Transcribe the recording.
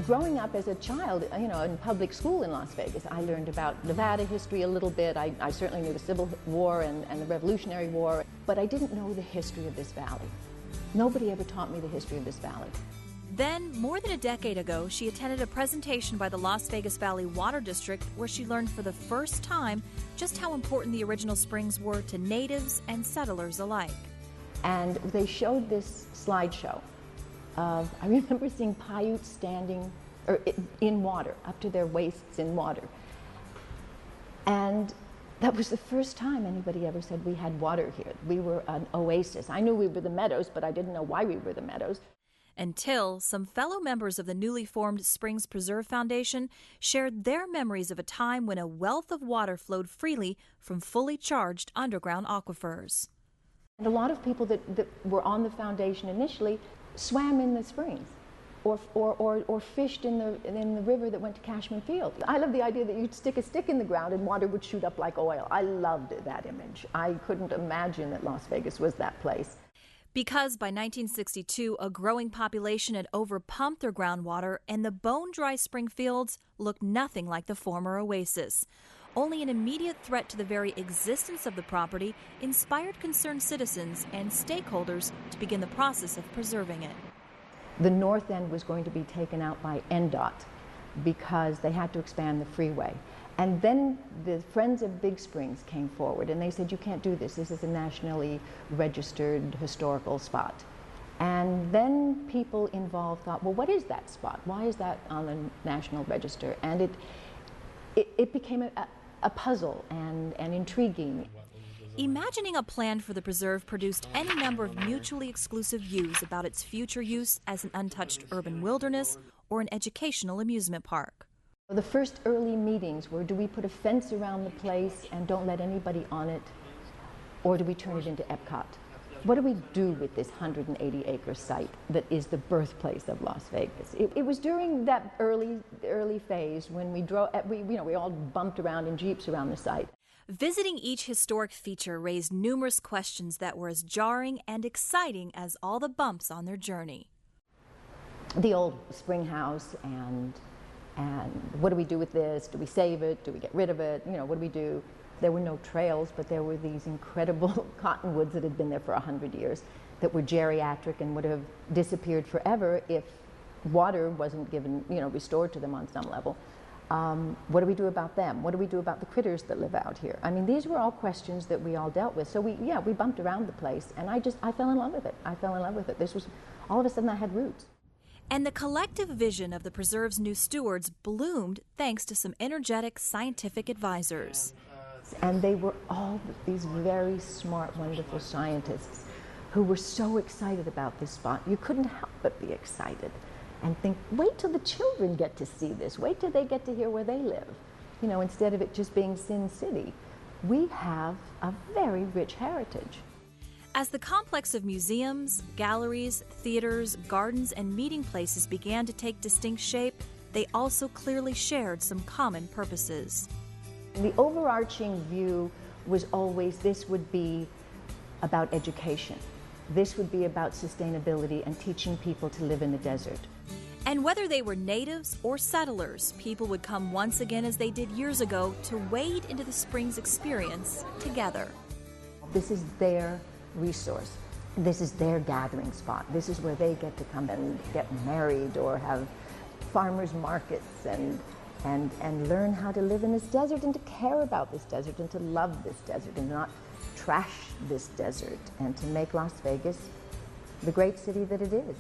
growing up as a child, you know, in public school in Las Vegas, I learned about Nevada history a little bit. I certainly knew the Civil War and the Revolutionary War, but I didn't know the history of this valley. Nobody ever taught me the history of this valley. Then, more than a decade ago, she attended a presentation by the Las Vegas Valley Water District where she learned for the first time just how important the original springs were to natives and settlers alike. And they showed this slideshow of, I remember seeing Paiutes standing in water, up to their waists in water. And that was the first time anybody ever said we had water here. We were an oasis. I knew we were the Meadows, but I didn't know why we were the Meadows. Until some fellow members of the newly formed Springs Preserve Foundation shared their memories of a time when a wealth of water flowed freely from fully charged underground aquifers. And a lot of people that were on the foundation initially swam in the springs or fished in the river that went to Cashman Field. I love the idea that you'd stick a stick in the ground and water would shoot up like oil. I loved that image. I couldn't imagine that Las Vegas was that place. Because by 1962, a growing population had overpumped their groundwater and the bone-dry spring fields looked nothing like the former oasis. Only an immediate threat to the very existence of the property inspired concerned citizens and stakeholders to begin the process of preserving it. The north end was going to be taken out by NDOT because they had to expand the freeway. And then the Friends of Big Springs came forward and they said, you can't do this. This is a nationally registered historical spot. And then people involved thought, well, what is that spot? Why is that on the National Register? And it became a puzzle and intriguing. Imagining a plan for the preserve produced any number of mutually exclusive views about its future use as an untouched urban wilderness or an educational amusement park. The first early meetings were, do we put a fence around the place and don't let anybody on it, or do we turn it into Epcot? What do we do with this 180-acre site that is the birthplace of Las Vegas? It was during that early phase when we all bumped around in Jeeps around the site. Visiting each historic feature raised numerous questions that were as jarring and exciting as all the bumps on their journey. The old spring house and what do we do with this? Do we save it? Do we get rid of it? You know, what do we do? There were no trails, but there were these incredible cottonwoods that had been there for 100 years that were geriatric and would have disappeared forever if water wasn't given, restored to them on some level. What do we do about them? What do we do about the critters that live out here? I mean, these were all questions that we all dealt with. So we bumped around the place, and I fell in love with it. I fell in love with it. This was, all of a sudden I had roots. And the collective vision of the preserve's new stewards bloomed thanks to some energetic scientific advisors. And they were all these very smart, wonderful scientists who were so excited about this spot. You couldn't help but be excited and think, wait till the children get to see this. Wait till they get to hear where they live. You know, instead of it just being Sin City. We have a very rich heritage. As the complex of museums, galleries, theaters, gardens, and meeting places began to take distinct shape, they also clearly shared some common purposes. The overarching view was always this would be about education. This would be about sustainability and teaching people to live in the desert. And whether they were natives or settlers, people would come once again as they did years ago to wade into the Springs experience together. This is their resource. This is their gathering spot. This is where they get to come and get married or have farmers markets and learn how to live in this desert and to care about this desert and to love this desert and not trash this desert and to make Las Vegas the great city that it is.